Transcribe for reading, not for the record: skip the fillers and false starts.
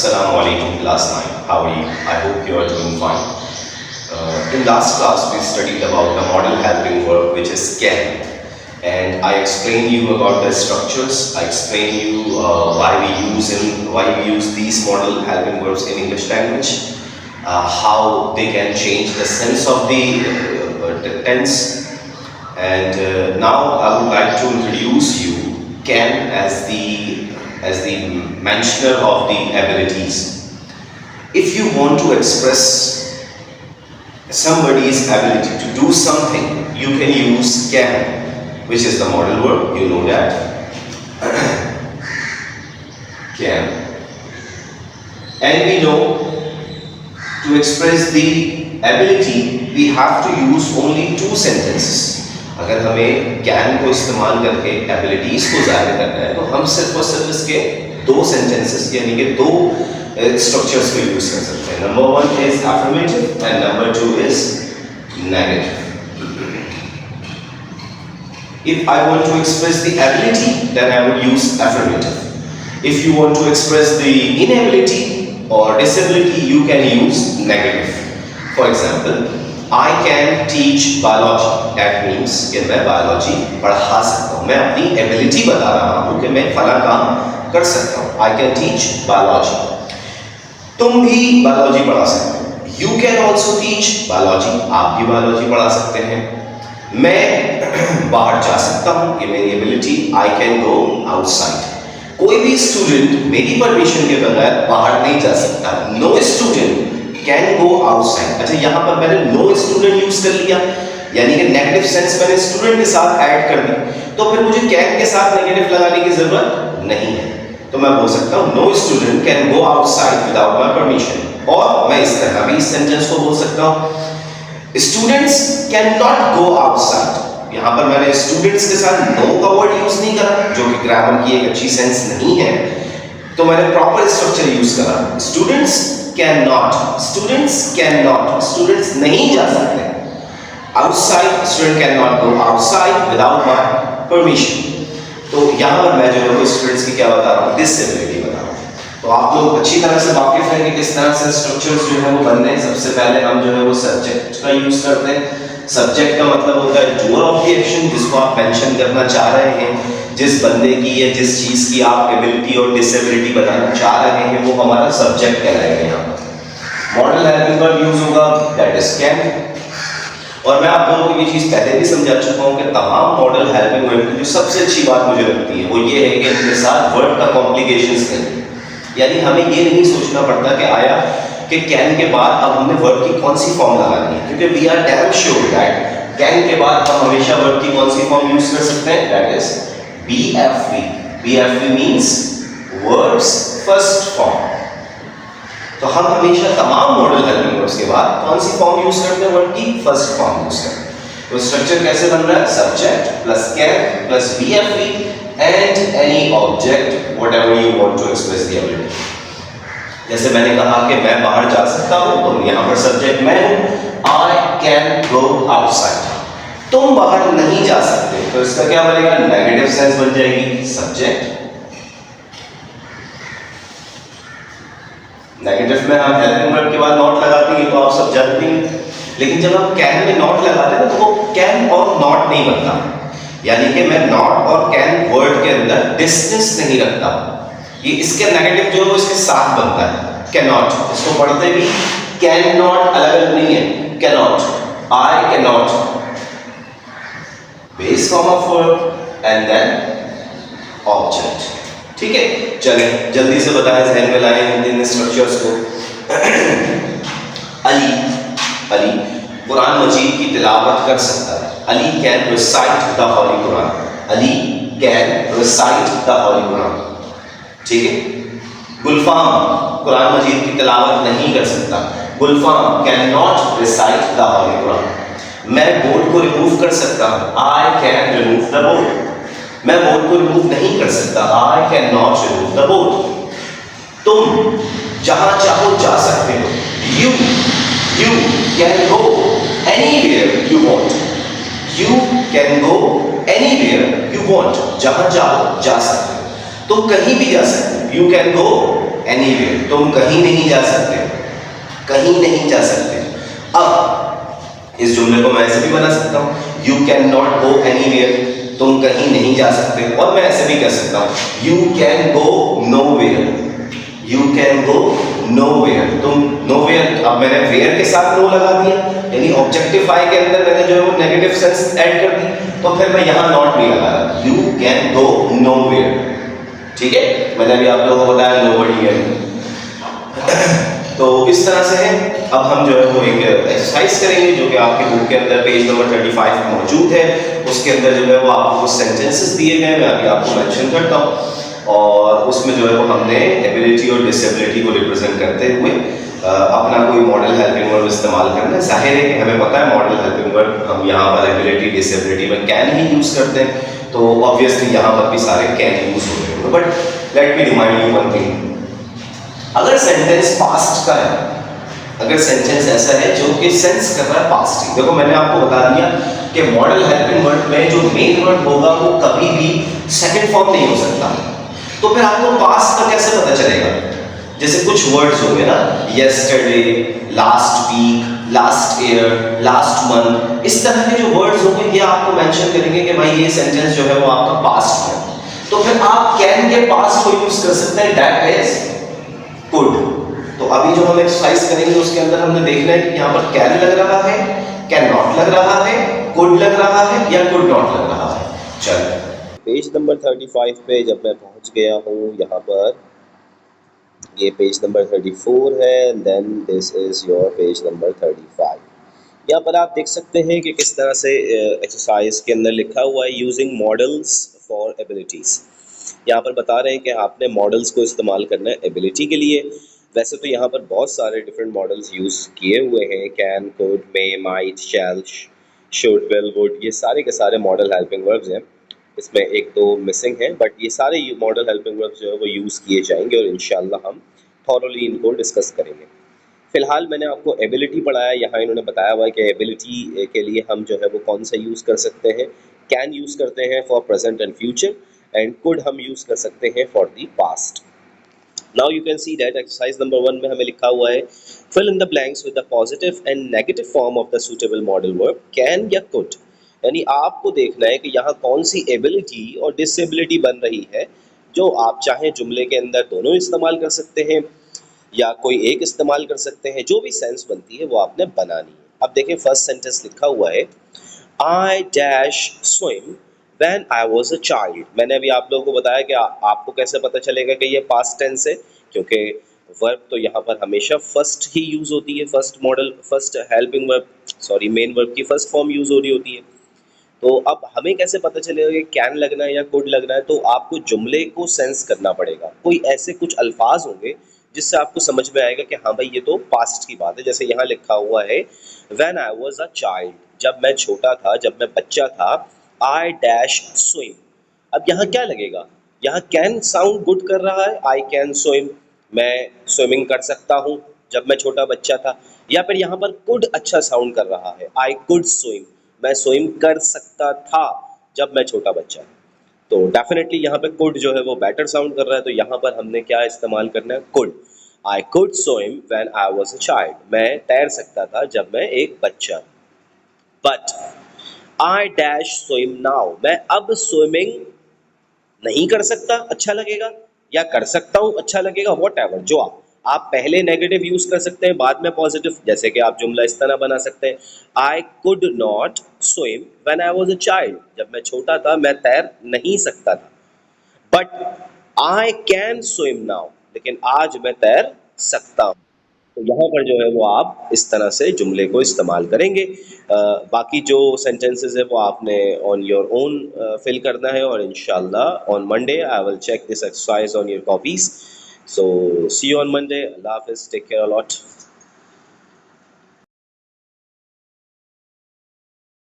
Assalamu alaikum class 9. How are you? I hope you are doing fine. In last class we studied about the model helping verb which is can, and I explained you about the structures. I explained you why we use these model helping verbs in English language, how they can change the sense of the tense, and now I would like to introduce you can as the mentioner of the abilities. If you want to express somebody's ability to do something, you can use can, which is the model verb. You know that. Can. And we know to express the ability, we have to use only two sentences. अगर हमें can को इस्तेमाल करके abilities को जाहिर करना है तो हम सिर्फ और सिर्फ इसके दो sentences यानी कि दो structures को यूज कर सकते हैं. Number one is affirmative and number two is negative. If I want to express the ability, then I would use affirmative. If you want to express the inability or disability, you can use negative. For example, I can teach biology. That means कि मैं biology पढ़ा सकता हूँ. मैं अपनी ability बता रहा हूँ कि मैं फला काम कर सकता हूँ. I can teach biology. तुम भी biology पढ़ा सकते हो. You can also teach biology. आप भी biology पढ़ा सकते हैं. मैं बाहर जा सकता हूँ. ये मेरी ability. I can go outside. कोई भी स्टूडेंट मेरी परमिशन के बगैर बाहर नहीं जा सकता. No student can go outside. अच्छा, यहाँ पर मैंने no student यूज कर लिया, यानी कि नेगेटिव सेंस मैंने स्टूडेंट के साथ ऐड कर दी, तो फिर मुझे can के साथ नेगेटिव लगाने की जरूरत नहीं है. तो मैं बोल सकता हूँ no student can go outside without my permission. और मैं इस तरह भी इस सेंटेंस को बोल सकता हूँ students cannot go outside. यहाँ पर मैंने स्टूडेंट्स के साथ no का वर्ड यूज नहीं करा, जो कि ग्रामर की एक अच्छी सेंस नहीं है, तो मैंने प्रॉपर स्ट्रक्चर यूज करा. स्टूडेंट्स नहीं जा सकते. Outside, student can not go outside without my permission. तो यहाँ पर मैं जो है वो स्टूडेंट्स की क्या बता रहा हूँ, डिसेबिलिटी बता रहा हूँ. तो आप लोग अच्छी तरह से वाकिफ हैं कि किस तरह से स्ट्रक्चर्स जो है वो बनते हैं. सबसे पहले हम जो है वो सब्जेक्ट का यूज करते हैं. सब्जेक्ट का मतलब होता है डूअर ऑफ द एक्शन, जिसको आप मेंशन करना चाह रहे हैं, जिस बंदे की या जिस चीज की आप एबिलिटी और डिसेबिलिटी बताना चाह रहे हैं, वो हमारा सब्जेक्ट कहलाएगा. यहाँ पर मॉडल हेल्पिंग वर्ब यूज होगा, दैट इज कैन. और मैं आप लोगों को ये चीज पहले भी समझा चुका हूँ कि तमाम मॉडल हेल्पिंग वर्ब की जो सबसे अच्छी बात मुझे लगती है वो ये है कि इनके साथ वर्ड का कॉम्प्लिकेशंस नहीं, यानी हमें ये नहीं सोचना पड़ता कि आया कि कैन के बाद अब हमने वर्ब की कौन सी फॉर्म लगानी है, क्योंकि we are damn sure that can के बाद हम हमेशा वर्ब की कौन सी फॉर्म यूज कर सकते हैं, that is BFV. BFV means verbs first form. तो हम हमेशा तमाम मॉडल हेल्पिंग वर्ब्स के बाद कौन सी फॉर्म यूज करते हैं, वर्ब की फर्स्ट फॉर्म यूज करते हैं. तो स्ट्रक्चर कैसे बन रहा है, subject plus can plus BFV and any object whatever you want to express the ability. जैसे मैंने कहा कि मैं बाहर जा सकता हूं, तो यहाँ पर सब्जेक्ट मैं हूं. I can go outside. तुम बाहर नहीं जा सकते, तो इसका क्या बनेगा, नेगेटिव सेंस बन जाएगी सब्जेक्ट. नेगेटिव में हम हेल्पिंग वर्ब के बाद नॉट लगाते हैं, तो आप सब जानते हैं. लेकिन जब हम कैन में नॉट लगाते हैं तो वो कैन और नॉट नहीं बनता, यानी कि मैं नॉट और कैन वर्ड के अंदर डिस्टेंस नहीं रखता. ये इसके नेगेटिव जो है इसके साथ बनता है, कैन नॉट. इसको पढ़ते भी कैन नॉट अलग अलग नहीं है, can not. I can not base form of verb and then object. ठीक है, चले जल्दी से बताएं, ध्यान में लाएं इन स्ट्रक्चर्स को. अली कुरान मजीद की तिलावत कर सकता है. Ali can recite the holy Quran. Ali can recite the holy Quran. ठीक है. गुलफाम कुरान मजीद की तिलावत नहीं कर सकता. Gulfam can not recite the holy Quran. मैं बोर्ड को रिमूव कर सकता हूं. I can remove the board. मैं बोर्ड को रिमूव नहीं कर सकता. I can not remove the board. तुम जहां चाहो जा सकते हो. You can go anywhere you want. You can go anywhere you want. जहां चाहो जा सकते हो. तुम कहीं भी जा सकते हो, यू कैन गो एनीवेयर, तुम कहीं नहीं जा सकते, कहीं नहीं जा सकते। अब इस जुमले को मैं ऐसे भी बना सकता हूँ, you can not go anywhere, तुम कहीं नहीं जा सकते। और मैं ऐसे भी कह सकता हूँ, you can go nowhere, you can go nowhere, तुम नोवेयर। अब मैंने वेयर के साथ नो लगा दिया, यानी ऑब्जेक्टिफाई के अंदर मैंने जो है वो नेगेटिव सेंस ऐड कर दी, तो फिर मैं यहाँ नॉट नहीं लगा रहा, यू कैन गो नोवेयर। ठीक है, मैंने अभी आप लोगों को बताया नोबडी है। तो इस तरह से है। अब हम जो है वो एक एक्सरसाइज करेंगे जो कि आपके बुक के अंदर पेज नंबर 35 मौजूद है। उसके अंदर जो है वो आपको कुछ सेंटेंसेस दिए गए, मैं अभी आपको मेंशन करता हूँ। और उसमें जो है वो हमने एबिलिटी और डिसेबिलिटी को रिप्रेजेंट करते हुए अपना कोई मॉडल हेल्पिंग वर्ब इस्तेमाल करना है। जाहिर है कि हमें पता है मॉडल हेल्पिंग वर्ब हम यहाँ पर एबिलिटी डिसेबिलिटी में कैन ही यूज़ करते हैं, तो ऑब्वियसली यहाँ पर भी सारे कैन यूज़ हो रहे होंगे। But let me remind you one thing, अगर सेंटेंस पास्ट का है, अगर सेंटेंस ऐसा है जो कि सेंस कर रहा है पास्ट ही, देखो मैंने आपको बता दिया कि मॉडल हेल्पिंग वर्ब में जो मेन वर्ब होगा वो कभी भी सेकंड फॉर्म नहीं हो सकता, तो फिर आपको पास्ट का कैसे पता चलेगा? जैसे कुछ वर्ड्स होंगे ना, yesterday, last week, last year, last month, इस तरह के जो वर्ड्स होंगे ये आपको मेंशन करेंगे कि भाई ये सेंटेंस जो है वो आपका पास्ट है। तो फिर आप कैन के पास्ट को यूज कर सकते हैं, दैट इज कुड। तो अभी जो हम एक्सरसाइज करेंगे उसके अंदर हमने देखना है कि यहाँ पर कैन लग रहा है, कैन नॉट लग रहा है, कुड लग रहा है या कुड नॉट लग रहा है। चलिए पेज नंबर 35 पे जब मैं पहुंच गया हूँ, यहाँ पर ये पेज नंबर 34 है, then this is your page number 35। यहाँ पर आप देख सकते हैं कि किस तरह से एक्सरसाइज के अंदर लिखा हुआ है यूजिंग मॉडल्स फॉर एबिलिटीज़। यहाँ पर बता रहे हैं कि आपने मॉडल्स को इस्तेमाल करना है एबिलिटी के लिए। वैसे तो यहाँ पर बहुत सारे डिफरेंट मॉडल्स यूज़ किए हुए हैं, can, could, may, might, shall, should, will, would, ये सारे के सारे मॉडल हेल्पिंग वर्ब्स हैं। इसमें एक दो मिसिंग है, बट ये सारे मॉडल हेल्पिंग वर्ब्स जो है वो यूज़ किए जाएंगे और इंशाल्लाह हम थॉरली इनको डिस्कस करेंगे। फिलहाल मैंने आपको एबिलिटी पढ़ाया, यहाँ इन्होंने बताया हुआ है कि एबिलिटी के लिए हम जो है वो कौन सा यूज़ कर सकते हैं। कैन यूज़ करते हैं for present and future, and could हम यूज़ कर सकते हैं for the past. Now you can see that exercise number 1 में हमें लिखा हुआ है, fill in the blanks with the positive and negative form of the suitable modal verb can या कुड। यानी आपको देखना है कि यहाँ कौन सी एबिलिटी और डिसेबिलिटी बन रही है, जो आप चाहें जुमले के अंदर दोनों इस्तेमाल कर सकते हैं या कोई एक इस्तेमाल कर सकते हैं। जो भी सेंस बनती है वो आपने बनानी है। अब देखें फर्स्ट सेंटेंस लिखा हुआ है, I dash swim when I was a child. मैंने अभी आप लोगों को बताया कि आपको कैसे पता चलेगा कि ये पास्ट टेंस है, क्योंकि वर्ब तो यहाँ पर हमेशा फर्स्ट ही यूज़ होती है, first model, first helping verb, sorry main verb की फर्स्ट फॉर्म यूज़ हो रही होती है। तो अब हमें कैसे पता चलेगा कि कैन लगना है या कुड लगना है? तो आपको जुमले को सेंस करना पड़ेगा। कोई ऐसे कुछ अल्फाज होंगे जिससे आपको समझ में आएगा कि हाँ भाई ये तो पास्ट की बात है। जैसे यहाँ लिखा हुआ है, when I was a child, जब मैं छोटा था, जब मैं बच्चा था, आई डैश स्विम। अब यहाँ क्या लगेगा? यहाँ कैन साउंड गुड कर रहा है, आई कैन स्विम, मैं स्विमिंग कर सकता हूँ जब मैं छोटा बच्चा था, या फिर यहाँ पर कुड अच्छा साउंड कर रहा है, आई कुड स्विम, मैं स्विम कर सकता था जब मैं छोटा बच्चा था। तो डेफिनेटली यहाँ पे कुड जो है वो बेटर साउंड कर रहा है, तो यहाँ पर हमने क्या इस्तेमाल करना है? Could. I could swim when I was a child, मैं तैर सकता था जब मैं एक बच्चा था। But I dash swim now, मैं अब स्विमिंग नहीं कर सकता, अच्छा लगेगा, या कर सकता हूँ, अच्छा लगेगा, वॉट एवर। जो आप पहले नेगेटिव यूज कर सकते हैं, बाद में पॉजिटिव। जैसे कि आप जुमला इस तरह बना सकते हैं, I could not swim when I was a child, जब मैं छोटा था मैं तैर नहीं सकता था। But I can swim now, लेकिन आज मैं तैर सकता हूँ। तो यहाँ पर जो है वो आप इस तरह से जुमले को इस्तेमाल करेंगे। बाकी जो सेंटेंसेस है वो आपने ऑन योर ओन फिल करना है, और इंशाल्लाह on Monday I will check this exercise on your copies. So see you on Monday. अल्लाह हाफिज़, टेक केयर अ लॉट।